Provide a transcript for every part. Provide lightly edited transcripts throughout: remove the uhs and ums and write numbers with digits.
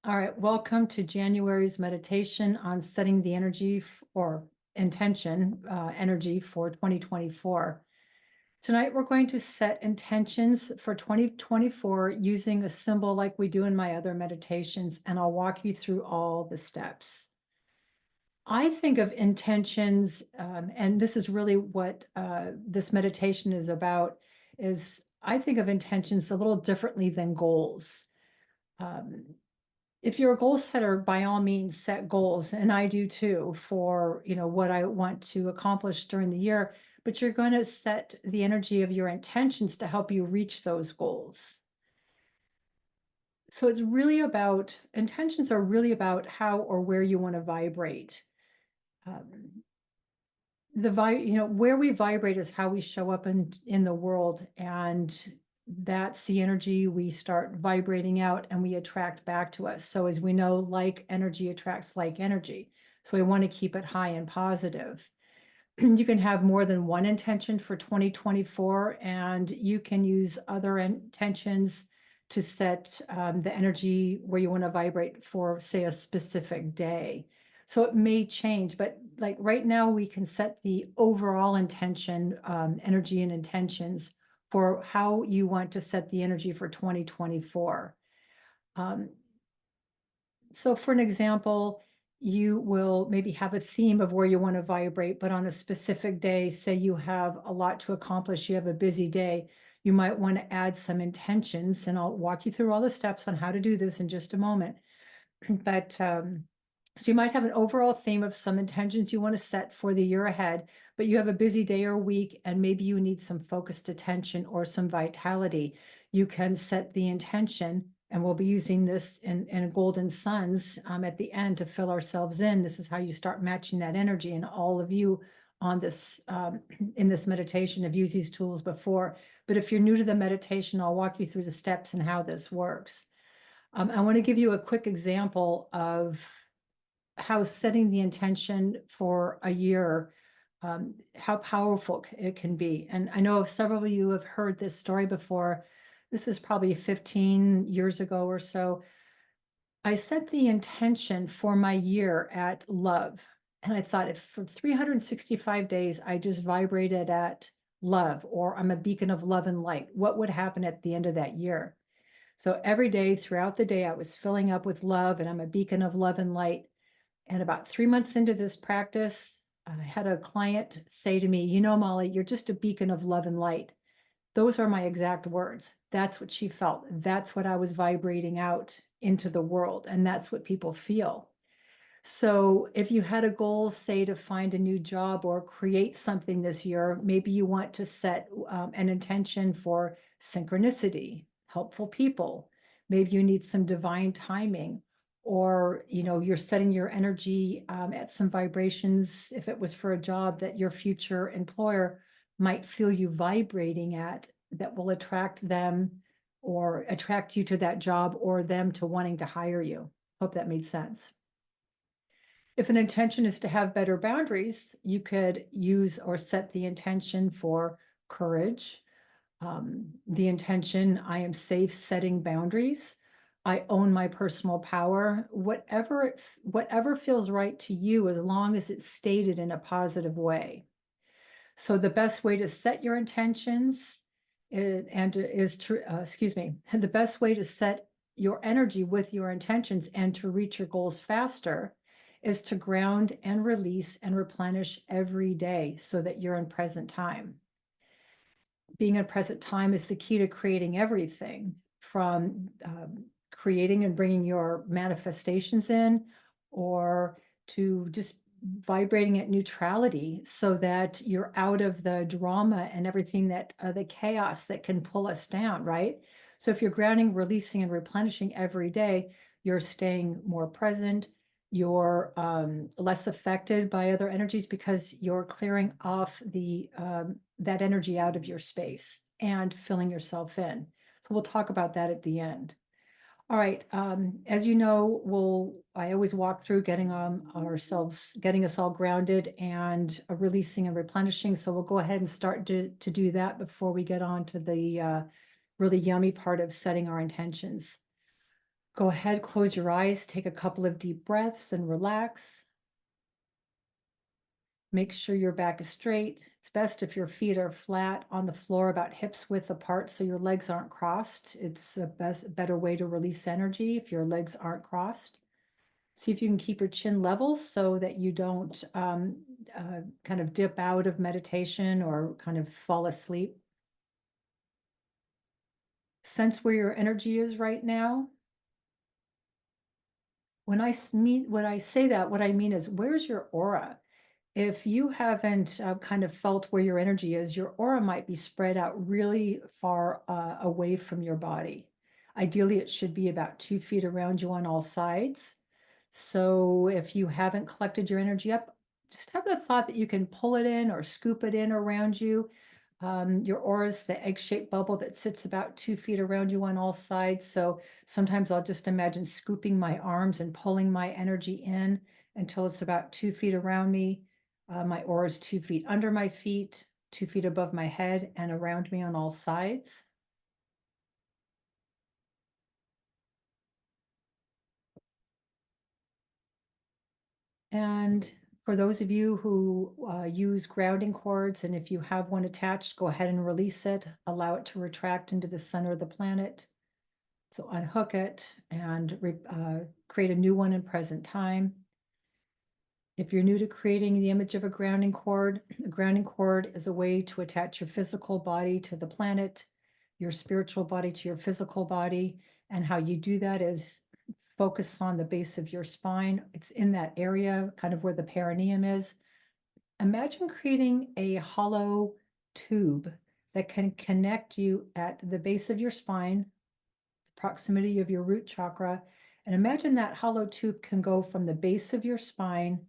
All right, welcome to January's meditation on setting the energy or intention energy for 2024. Tonight, we're going to set intentions for 2024 using a symbol like we do in my other meditations, and I'll walk you through all the steps. I think of intentions, and this is really what this meditation is about, is I think of intentions a little differently than goals. If you're a goal setter, by all means, set goals, and I do too, for what I want to accomplish during the year, but you're going to set the energy of your intentions to help you reach those goals. So it's really about, intentions are really about how or where you want to vibrate. Where we vibrate is how we show up in the world, and that's the energy we start vibrating out and we attract back to us. So as we know, like energy attracts like energy. So we want to keep it high and positive. You can have more than one intention for 2024, and you can use other intentions to set the energy where you want to vibrate for, say, a specific day. So it may change, but like right now, we can set the overall intention, energy and intentions for how you want to set the energy for 2024. So for an example, you will maybe have a theme of where you want to vibrate, but on a specific day, say you have a lot to accomplish, you have a busy day, you might want to add some intentions, and I'll walk you through all the steps on how to do this in just a moment. But so you might have an overall theme of some intentions you want to set for the year ahead, but you have a busy day or week, and maybe you need some focused attention or some vitality. You can set the intention, and we'll be using this in Golden Suns at the end to fill ourselves in. This is how you start matching that energy, and all of you on this in this meditation have used these tools before. But if you're new to the meditation, I'll walk you through the steps and how this works. I want to give you a quick example of how setting the intention for a year, how powerful it can be. And I know several of you have heard this story before. This is probably 15 years ago or so. I set the intention for my year at love. And I thought, if for 365 days, I just vibrated at love, or I'm a beacon of love and light, what would happen at the end of that year? So every day throughout the day, I was filling up with love, and I'm a beacon of love and light. And about 3 months into this practice, I had a client say to me, Molly, you're just a beacon of love and light. Those are my exact words. That's what she felt. That's what I was vibrating out into the world. And that's what people feel. So if you had a goal, say, to find a new job or create something this year, maybe you want to set an intention for synchronicity, helpful people. Maybe you need some divine timing, or you're setting your energy at some vibrations, if it was for a job that your future employer might feel you vibrating at, that will attract them or attract you to that job, or them to wanting to hire you. Hope that made sense. If an intention is to have better boundaries, you could use or set the intention for courage. The intention, I am safe setting boundaries. I own my personal power. Whatever feels right to you, as long as it's stated in a positive way. So the best way to set your intentions the best way to set your energy with your intentions and to reach your goals faster is to ground and release and replenish every day so that you're in present time. Being in present time is the key to creating everything, from creating and bringing your manifestations in, or to just vibrating at neutrality, so that you're out of the drama and everything that the chaos that can pull us down, right? So if you're grounding, releasing, and replenishing every day, you're staying more present. You're less affected by other energies because you're clearing off that energy out of your space and filling yourself in. So we'll talk about that at the end. All right. As you know, I always walk through getting us all grounded and releasing and replenishing. So we'll go ahead and start to do that before we get on to the really yummy part of setting our intentions. Go ahead, close your eyes, take a couple of deep breaths and relax. Make sure your back is straight. It's best if your feet are flat on the floor, about hips width apart, so your legs aren't crossed. It's a better way to release energy if your legs aren't crossed. See if you can keep your chin level so that you don't kind of dip out of meditation or kind of fall asleep. Sense where your energy is right now. When I say that, what I mean is, where's your aura? If you haven't kind of felt where your energy is, your aura might be spread out really far away from your body. Ideally, it should be about 2 feet around you on all sides. So if you haven't collected your energy up, just have the thought that you can pull it in or scoop it in around you. Your aura is the egg-shaped bubble that sits about 2 feet around you on all sides. So sometimes I'll just imagine scooping my arms and pulling my energy in until it's about 2 feet around me. My aura is 2 feet under my feet, 2 feet above my head, and around me on all sides. And for those of you who use grounding cords, and if you have one attached, go ahead and release it, allow it to retract into the center of the planet. So unhook it and create a new one in present time. If you're new to creating the image of a grounding cord is a way to attach your physical body to the planet, your spiritual body to your physical body. And how you do that is focus on the base of your spine. It's in that area, kind of where the perineum is. Imagine creating a hollow tube that can connect you at the base of your spine, proximity of your root chakra. And imagine that hollow tube can go from the base of your spine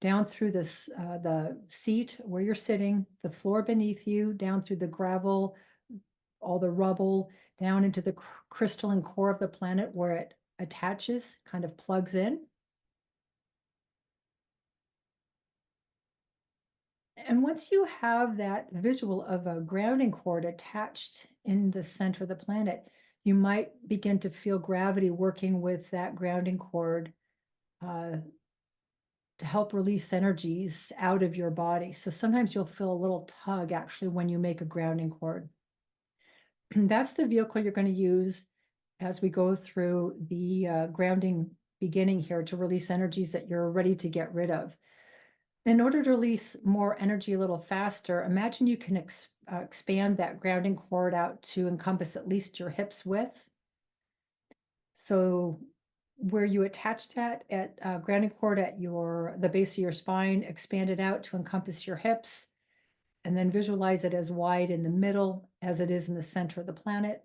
down through the seat where you're sitting, the floor beneath you, down through the gravel, all the rubble, down into the crystalline core of the planet where it attaches, kind of plugs in. And once you have that visual of a grounding cord attached in the center of the planet, you might begin to feel gravity working with that grounding cord uh, to help release energies out of your body. So sometimes you'll feel a little tug actually when you make a grounding cord. That's the vehicle you're going to use as we go through the grounding beginning here to release energies that you're ready to get rid of. In order to release more energy a little faster, imagine you can expand that grounding cord out to encompass at least your hips width. So where you attached that at grounding cord at the base of your spine, expand it out to encompass your hips, and then visualize it as wide in the middle as it is in the center of the planet.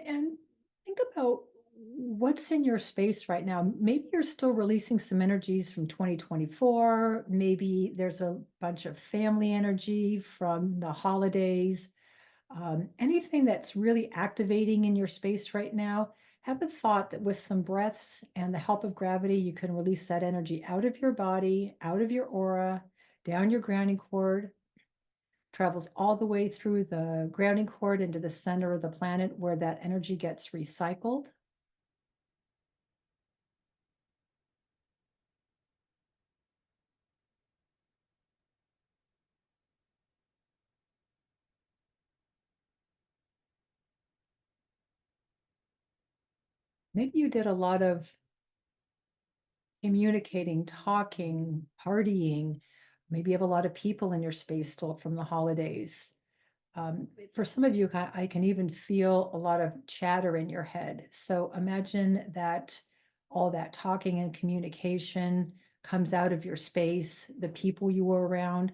And think about what's in your space right now. Maybe you're still releasing some energies from 2024. Maybe there's a bunch of family energy from the holidays. Anything that's really activating in your space right now, have a thought that with some breaths and the help of gravity, you can release that energy out of your body, out of your aura, down your grounding cord, travels all the way through the grounding cord into the center of the planet where that energy gets recycled. Maybe you did a lot of communicating, talking, partying. Maybe you have a lot of people in your space still from the holidays. For some of you, I can even feel a lot of chatter in your head. So imagine that all that talking and communication comes out of your space, the people you were around.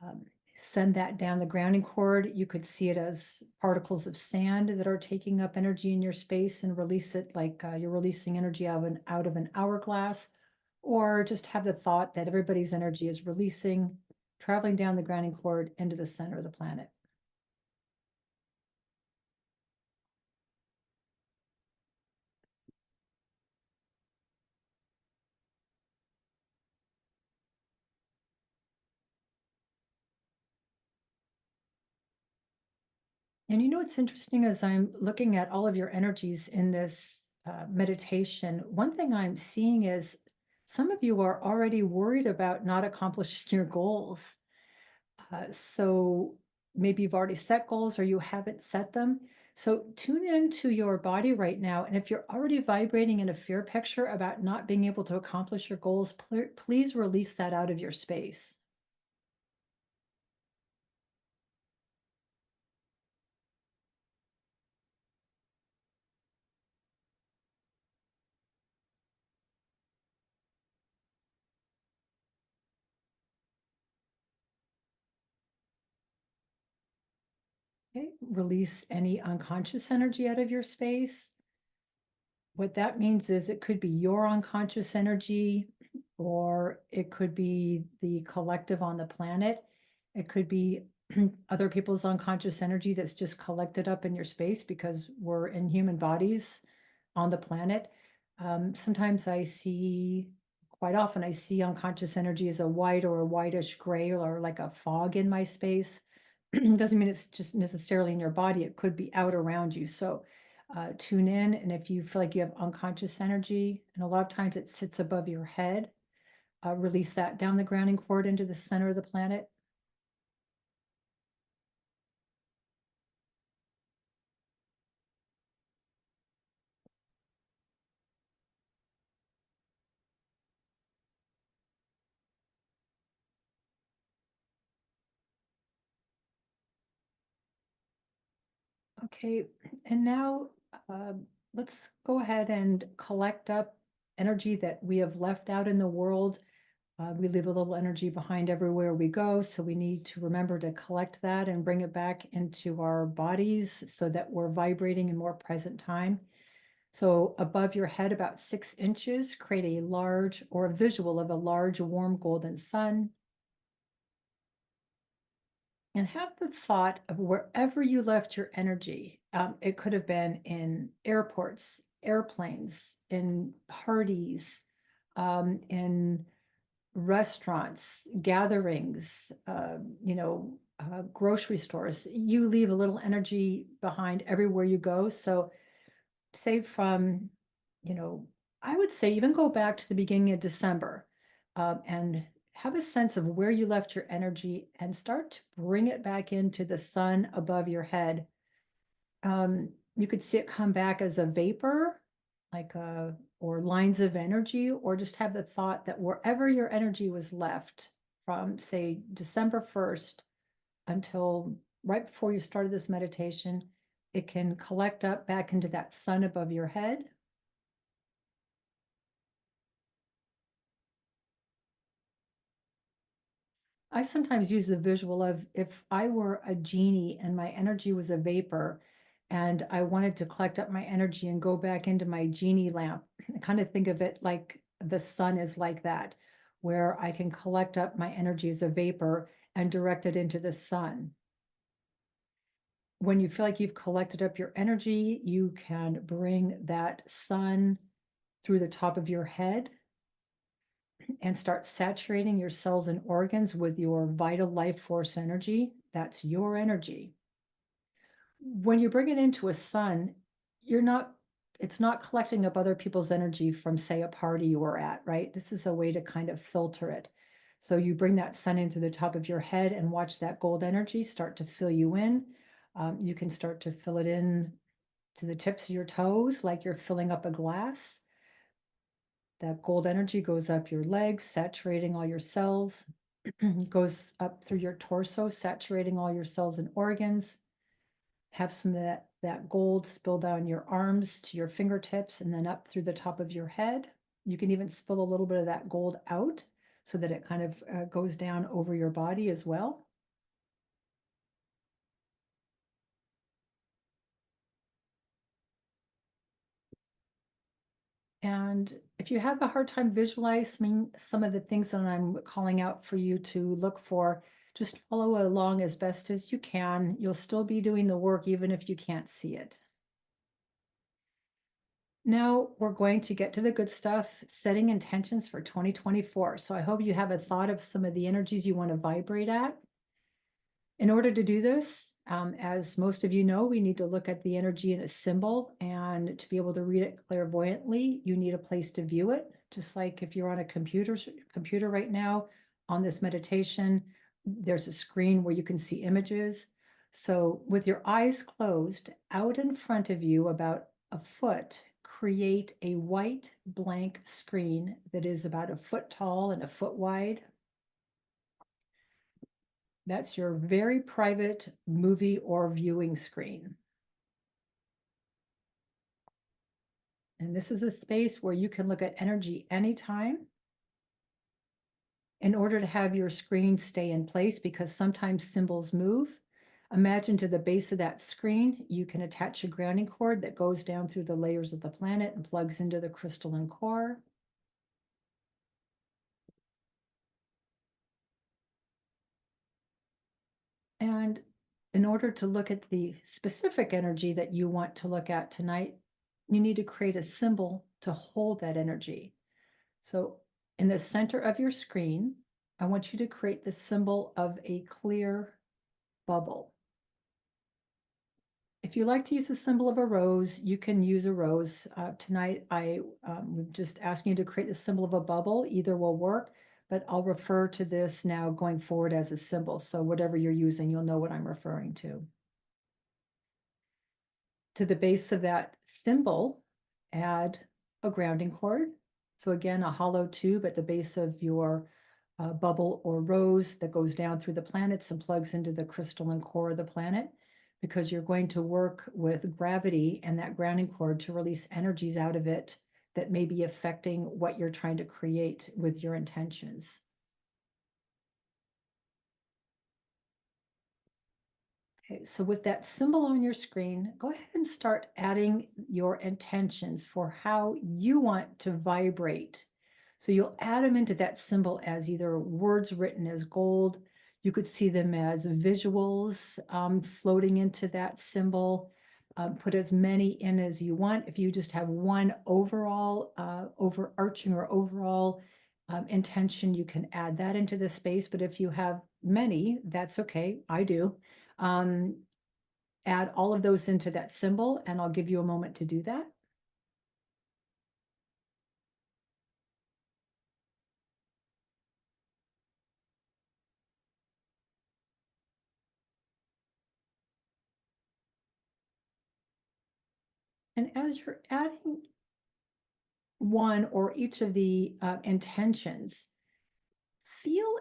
Um, Send that down the grounding cord. You could see it as particles of sand that are taking up energy in your space and release it like you're releasing energy out of an hourglass, or just have the thought that everybody's energy is releasing, traveling down the grounding cord into the center of the planet. And you know what's interesting as I'm looking at all of your energies in this meditation, one thing I'm seeing is some of you are already worried about not accomplishing your goals. So maybe you've already set goals or you haven't set them. So tune into your body right now. And if you're already vibrating in a fear picture about not being able to accomplish your goals, please release that out of your space. Okay. Release any unconscious energy out of your space. What that means is it could be your unconscious energy, or it could be the collective on the planet. It could be other people's unconscious energy that's just collected up in your space because we're in human bodies on the planet. Sometimes quite often, I see unconscious energy as a white or a whitish gray or like a fog in my space. Doesn't mean it's just necessarily in your body. It could be out around you. So tune in. And if you feel like you have unconscious energy, and a lot of times it sits above your head, release that down the grounding cord into the center of the planet. Okay, and now let's go ahead and collect up energy that we have left out in the world. We leave a little energy behind everywhere we go, so we need to remember to collect that and bring it back into our bodies so that we're vibrating in more present time. So above your head, about 6 inches, create a large or a visual of a large warm golden sun. And have the thought of wherever you left your energy. It could have been in airports, airplanes, in parties, in restaurants, gatherings, grocery stores. You leave a little energy behind everywhere you go. So say from, you know, I would say even go back to the beginning of December, and have a sense of where you left your energy and start to bring it back into the sun above your head. You could see it come back as a vapor, or lines of energy, or just have the thought that wherever your energy was left from, say, December 1st until right before you started this meditation, it can collect up back into that sun above your head. I sometimes use the visual of if I were a genie and my energy was a vapor and I wanted to collect up my energy and go back into my genie lamp. I kind of think of it like the sun is like that, where I can collect up my energy as a vapor and direct it into the sun. When you feel like you've collected up your energy, you can bring that sun through the top of your head and start saturating your cells and organs with your vital life force energy. That's your energy. When you bring it into a sun, you're not, it's not collecting up other people's energy from, say, a party you were at, right? This is a way to kind of filter it. So you bring that sun into the top of your head and watch that gold energy start to fill you in. You can start to fill it in to the tips of your toes, like you're filling up a glass. That gold energy goes up your legs, saturating all your cells, goes up through your torso, saturating all your cells and organs. Have some of that gold spill down your arms to your fingertips and then up through the top of your head. You can even spill a little bit of that gold out so that it kind of goes down over your body as well. And if you have a hard time visualizing some of the things that I'm calling out for you to look for, just follow along as best as you can. You'll still be doing the work even if you can't see it. Now we're going to get to the good stuff, setting intentions for 2024. So I hope you have a thought of some of the energies you want to vibrate at. In order to do this, as most of you know, we need to look at the energy in a symbol, and to be able to read it clairvoyantly, you need a place to view it. Just like if you're on a computer right now on this meditation, there's a screen where you can see images. So with your eyes closed, out in front of you, about a foot, create a white blank screen that is about a foot tall and a foot wide. That's your very private movie or viewing screen. And this is a space where you can look at energy anytime. In order to have your screen stay in place, because sometimes symbols move, imagine to the base of that screen, you can attach a grounding cord that goes down through the layers of the planet and plugs into the crystalline core. And in order to look at the specific energy that you want to look at tonight, you need to create a symbol to hold that energy. So in the center of your screen, I want you to create the symbol of a clear bubble. If you like to use the symbol of a rose, you can use a rose. Tonight, I'm just asking you to create the symbol of a bubble. Either will work, but I'll refer to this now going forward as a symbol. So whatever you're using, you'll know what I'm referring to. To the base of that symbol, add a grounding cord. So again, a hollow tube at the base of your bubble or rose that goes down through the planets and plugs into the crystalline core of the planet, because you're going to work with gravity and that grounding cord to release energies out of it that may be affecting what you're trying to create with your intentions. Okay, so with that symbol on your screen, go ahead and start adding your intentions for how you want to vibrate. So you'll add them into that symbol as either words written as gold. You could see them as visuals floating into that symbol. Put as many in as you want. If you just have one overall, overarching or overall intention, you can add that into the space. But if you have many, that's okay. I do. Um, add all of those into that symbol, and I'll give you a moment to do that. And as you're adding one or each of the intentions, feel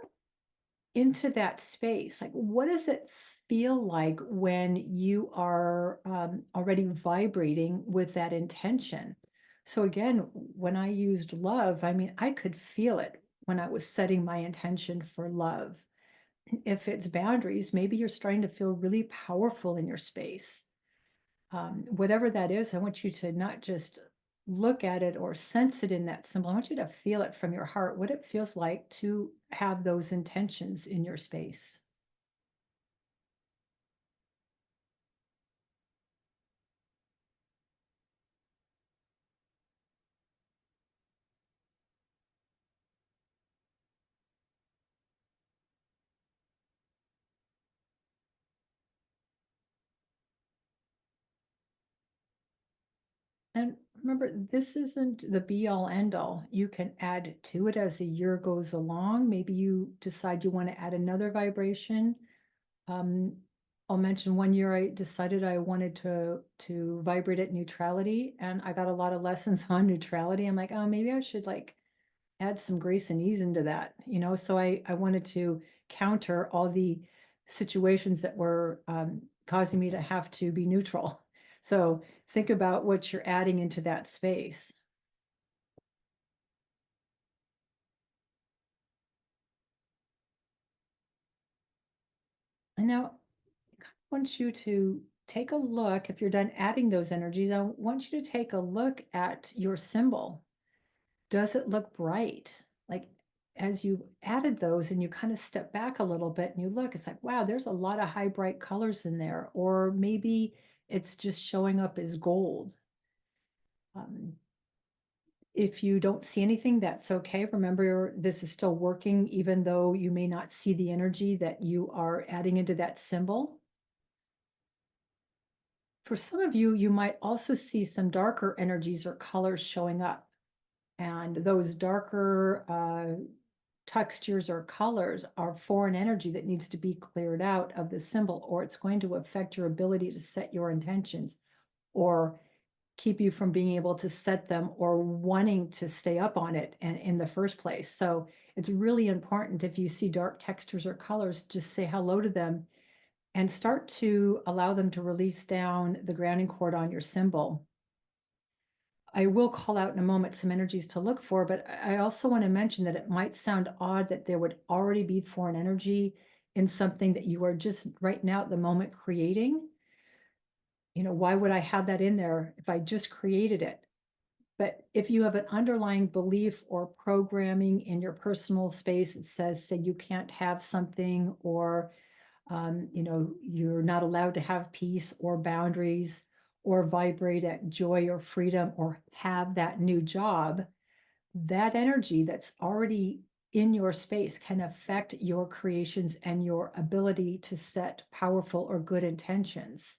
into that space. Like, what does it feel like when you are already vibrating with that intention? So again, when I used love, I mean, I could feel it when I was setting my intention for love. If it's boundaries, maybe you're starting to feel really powerful in your space. Whatever that is, I want you to not just look at it or sense it in that symbol. I want you to feel it from your heart, what it feels like to have those intentions in your space. And remember, this isn't the be all end all. You can add to it as the year goes along. Maybe you decide you want to add another vibration. Um, I'll mention one year I decided I wanted to vibrate at neutrality, and I got a lot of lessons on neutrality. I'm like, oh, maybe I should like add some grace and ease into that, So I wanted to counter all the situations that were causing me to have to be neutral. So think about what you're adding into that space. And now I want you to take a look, if you're done adding those energies, I want you to take a look at your symbol. Does it look bright? Like, as you added those and you kind of step back a little bit and you look, it's like, wow, there's a lot of high bright colors in there. Or maybe it's just showing up as gold. Um, If you don't see anything, that's okay. Remember, this is still working, even though you may not see the energy that you are adding into that symbol. For some of you, you might also see some darker energies or colors showing up. And those darker textures or colors are foreign energy that needs to be cleared out of the symbol, or it's going to affect your ability to set your intentions or keep you from being able to set them or wanting to stay up on it and in the first place. So it's really important, if you see dark textures or colors, just say hello to them and start to allow them to release down the grounding cord on your symbol. I will call out in a moment some energies to look for, but I also want to mention that it might sound odd that there would already be foreign energy in something that you are just right now at the moment creating. You know, why would I have that in there if I just created it? But if you have an underlying belief or programming in your personal space that says, say, you can't have something, or you know, you're not allowed to have peace or boundaries or vibrate at joy or freedom or have that new job, that energy that's already in your space can affect your creations and your ability to set powerful or good intentions.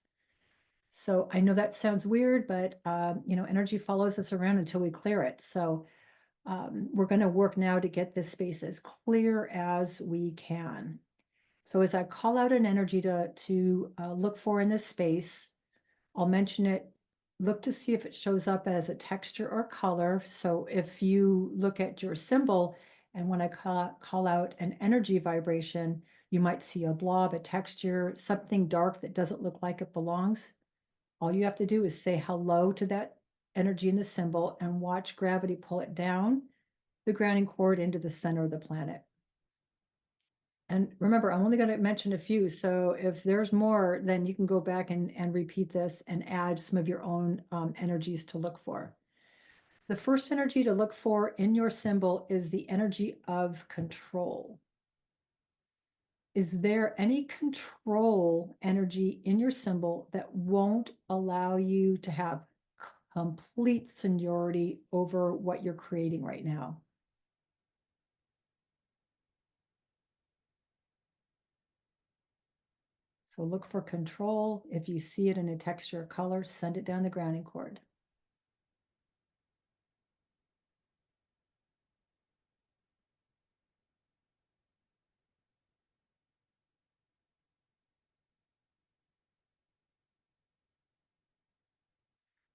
So I know that sounds weird, but you know, energy follows us around until we clear it. So we're going to work now to get this space as clear as we can. So as I call out an energy to look for in this space, I'll mention it. Look to see if it shows up as a texture or color. So if you look at your symbol and when I call out an energy vibration, you might see a blob, a texture, something dark that doesn't look like it belongs. All you have to do is say hello to that energy in the symbol and watch gravity pull it down the grounding cord into the center of the planet. And remember, I'm only going to mention a few. So if there's more, then you can go back and repeat this and add some of your own energies to look for. The first energy to look for in your symbol is the energy of control. Is there any control energy in your symbol that won't allow you to have complete seniority over what you're creating right now? So look for control. If you see it in a texture or color, send it down the grounding cord.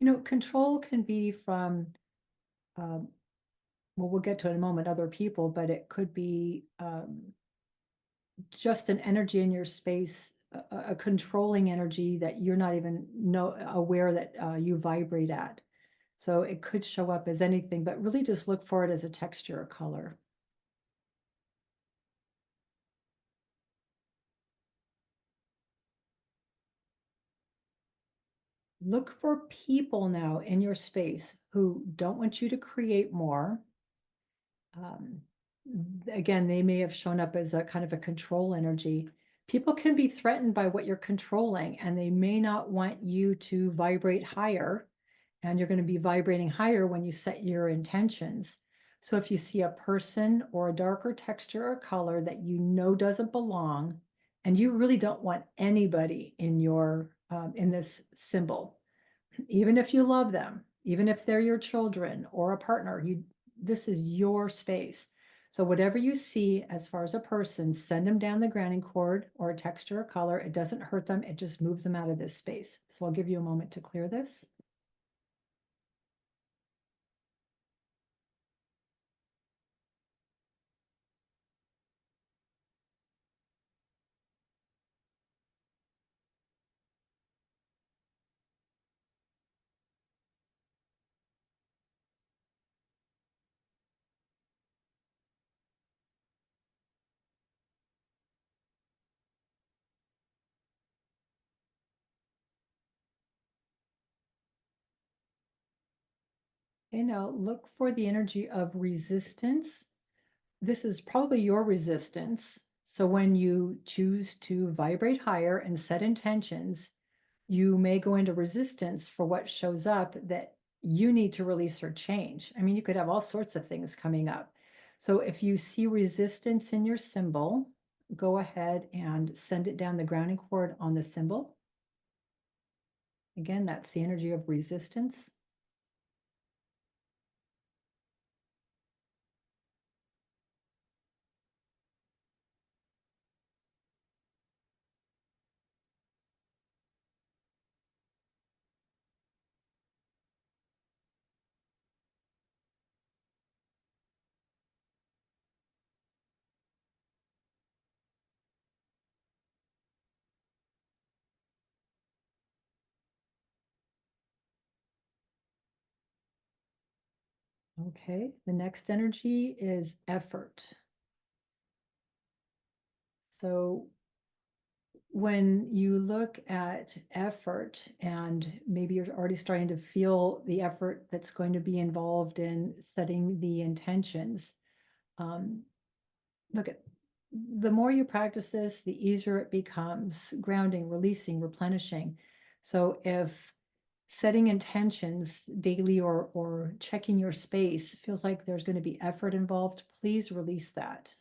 You know, control can be from, um, well, we'll get to it in a moment, other people, but it could be just an energy in your space, a controlling energy that you're not even aware that you vibrate at. So it could show up as anything, but really just look for it as a texture or color. Look for people now in your space who don't want you to create more. Um, again, they may have shown up as a kind of a control energy. People can be threatened by what you're controlling, and they may not want you to vibrate higher. And you're going to be vibrating higher when you set your intentions. So if you see a person or a darker texture or color that you know doesn't belong, and you really don't want anybody in your in this symbol, even if you love them, even if they're your children or a partner, this is your space. So whatever you see as far as a person, send them down the grounding cord or a texture or color. It doesn't hurt them. It just moves them out of this space. So I'll give you a moment to clear this. Okay, now look for the energy of resistance. This is probably your resistance. So when you choose to vibrate higher and set intentions, you may go into resistance for what shows up that you need to release or change. I mean, you could have all sorts of things coming up. So if you see resistance in your symbol, go ahead and send it down the grounding cord on the symbol. Again, that's the energy of resistance. Okay, the next energy is effort. So when you look at effort, and maybe you're already starting to feel the effort that's going to be involved in setting the intentions, look at the more you practice this, the easier it becomes, grounding, releasing, replenishing. So if setting intentions daily or checking your space feels like there's going to be effort involved, please release that.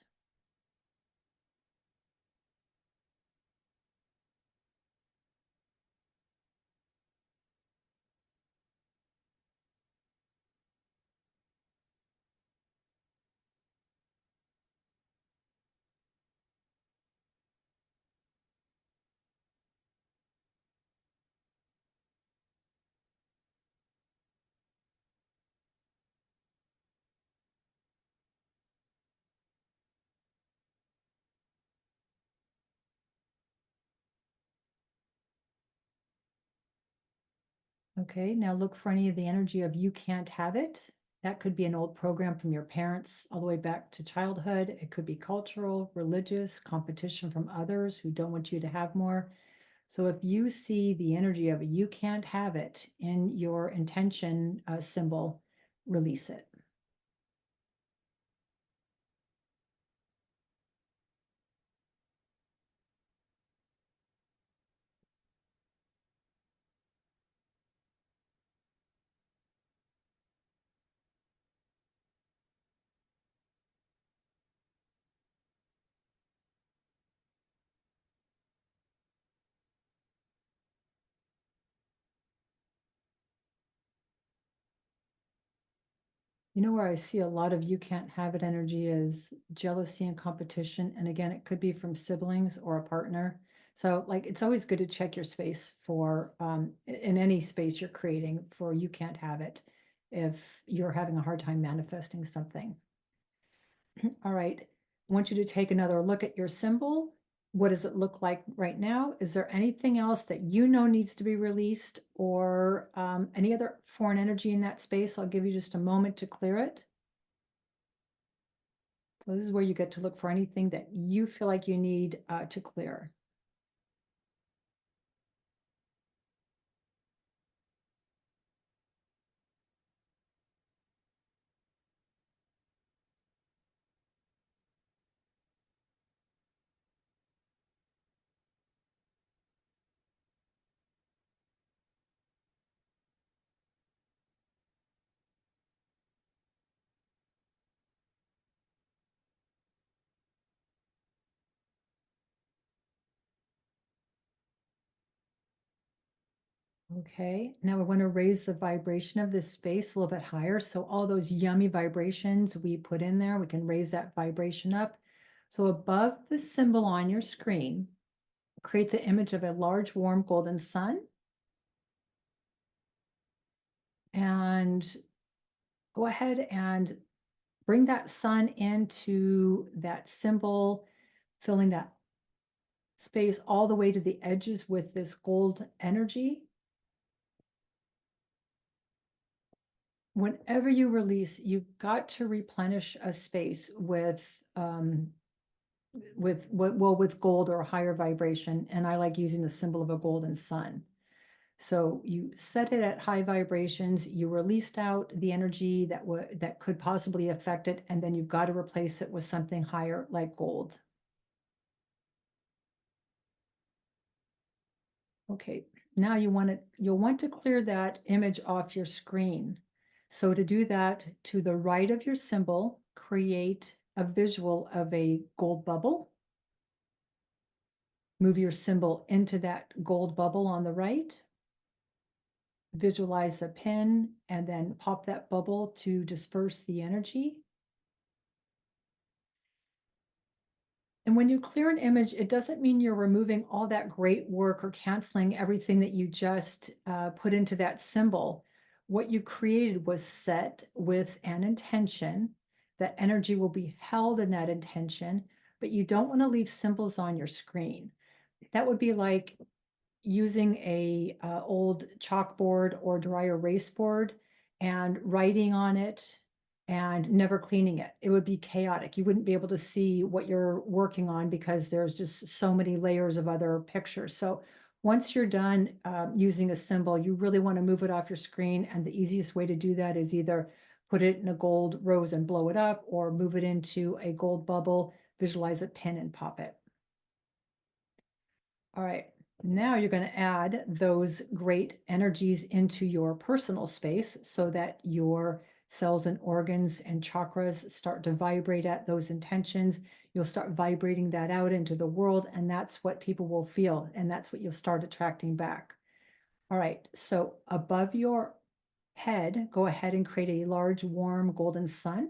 Okay, now look for any of the energy of you can't have it. That could be an old program from your parents all the way back to childhood. It could be cultural, religious, competition from others who don't want you to have more. So if you see the energy of you can't have it in your intention symbol, release it. You know where I see a lot of you can't have it energy is jealousy and competition. And again, it could be from siblings or a partner. So like it's always good to check your space for in any space you're creating for you can't have it if you're having a hard time manifesting something. All right. I want you to take another look at your symbol. What does it look like right now? Is there anything else that you know needs to be released or any other foreign energy in that space? I'll give you just a moment to clear it. So this is where you get to look for anything that you feel like you need to clear. Okay, now we want to raise the vibration of this space a little bit higher. So all those yummy vibrations we put in there, we can raise that vibration up. So above the symbol on your screen, create the image of a large, warm, golden sun. And go ahead and bring that sun into that symbol, filling that space all the way to the edges with this gold energy. Whenever you release, you've got to replenish a space with gold or a higher vibration. And I like using the symbol of a golden sun. So you set it at high vibrations, you released out the energy that could possibly affect it, and then you've got to replace it with something higher like gold. Okay, now you'll want to clear that image off your screen. So to do that, to the right of your symbol, create a visual of a gold bubble. Move your symbol into that gold bubble on the right. Visualize a pin and then pop that bubble to disperse the energy. And when you clear an image, it doesn't mean you're removing all that great work or canceling everything that you just put into that symbol. What you created was set with an intention. That energy will be held in that intention, but you don't want to leave symbols on your screen. That would be like using a old chalkboard or dry erase board and writing on it and never cleaning it. It would be chaotic. You wouldn't be able to see what you're working on because there's just so many layers of other pictures. So once you're done using a symbol, you really want to move it off your screen. And the easiest way to do that is either put it in a gold rose and blow it up, or move it into a gold bubble, visualize a pin and pop it. All right, now you're going to add those great energies into your personal space so that your cells and organs and chakras start to vibrate at those intentions. You'll start vibrating that out into the world, and that's what people will feel, and that's what you'll start attracting back. All right, so above your head, go ahead and create a large, warm, golden sun.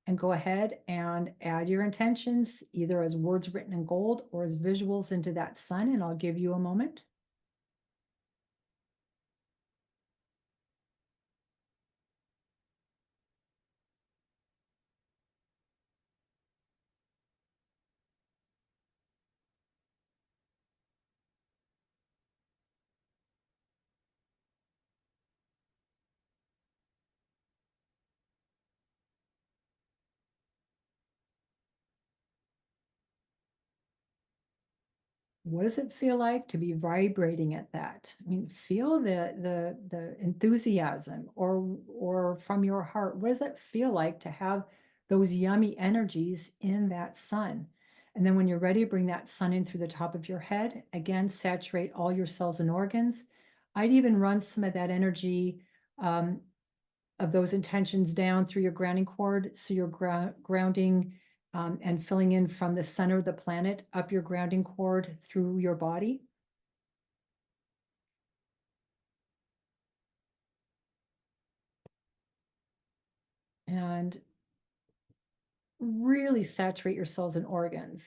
And go ahead and add your intentions either as words written in gold or as visuals into that sun, and I'll give you a moment. What does it feel like to be vibrating at that? I mean, feel the enthusiasm or from your heart. What does it feel like to have those yummy energies in that sun? And then when you're ready, bring that sun in through the top of your head. Again, saturate all your cells and organs. I'd even run some of that energy um, of those intentions down through your grounding cord. So you're grounding and filling in from the center of the planet up your grounding cord through your body. And really saturate your cells and organs.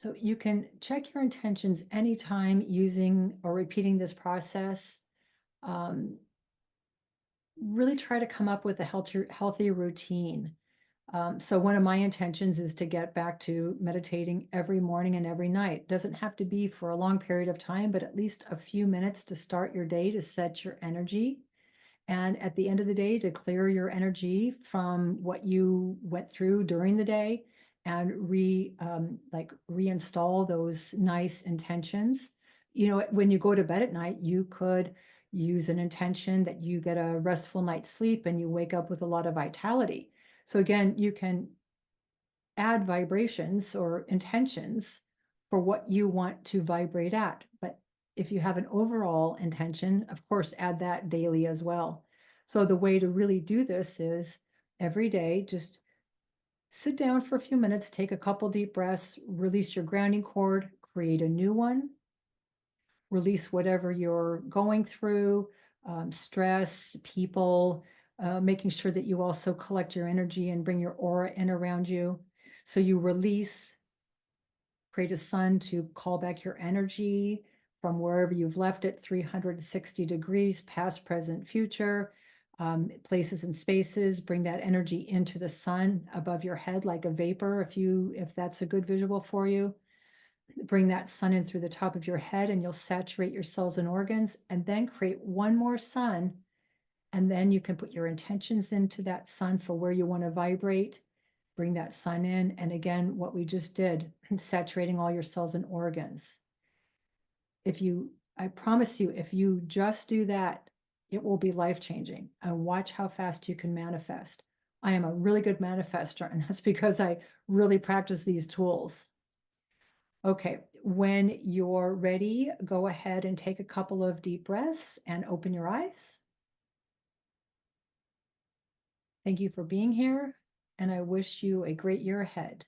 So you can check your intentions anytime using or repeating this process. Um, really try to come up with a healthy routine. So one of my intentions is to get back to meditating every morning and every night. It doesn't have to be for a long period of time, but at least a few minutes to start your day to set your energy. And at the end of the day, to clear your energy from what you went through during the day and reinstall those nice intentions. You know, when you go to bed at night, you could use an intention that you get a restful night's sleep and you wake up with a lot of vitality. So again, you can add vibrations or intentions for what you want to vibrate at. But if you have an overall intention, of course, add that daily as well. So the way to really do this is every day, just sit down for a few minutes, take a couple deep breaths, release your grounding cord, create a new one, release whatever you're going through, stress, people, making sure that you also collect your energy and bring your aura in around you. So you release, create a sun to call back your energy from wherever you've left it, 360 degrees, past, present, future, places and spaces. Bring that energy into the sun above your head like a vapor, if that's a good visual for you. Bring that sun in through the top of your head and you'll saturate your cells and organs, and then create one more sun. And then you can put your intentions into that sun for where you want to vibrate. Bring that sun in. And again, what we just did, saturating all your cells and organs. I promise you, if you just do that, it will be life-changing. And watch how fast you can manifest. I am a really good manifester, and that's because I really practice these tools. Okay, when you're ready, go ahead and take a couple of deep breaths and open your eyes. Thank you for being here, and I wish you a great year ahead.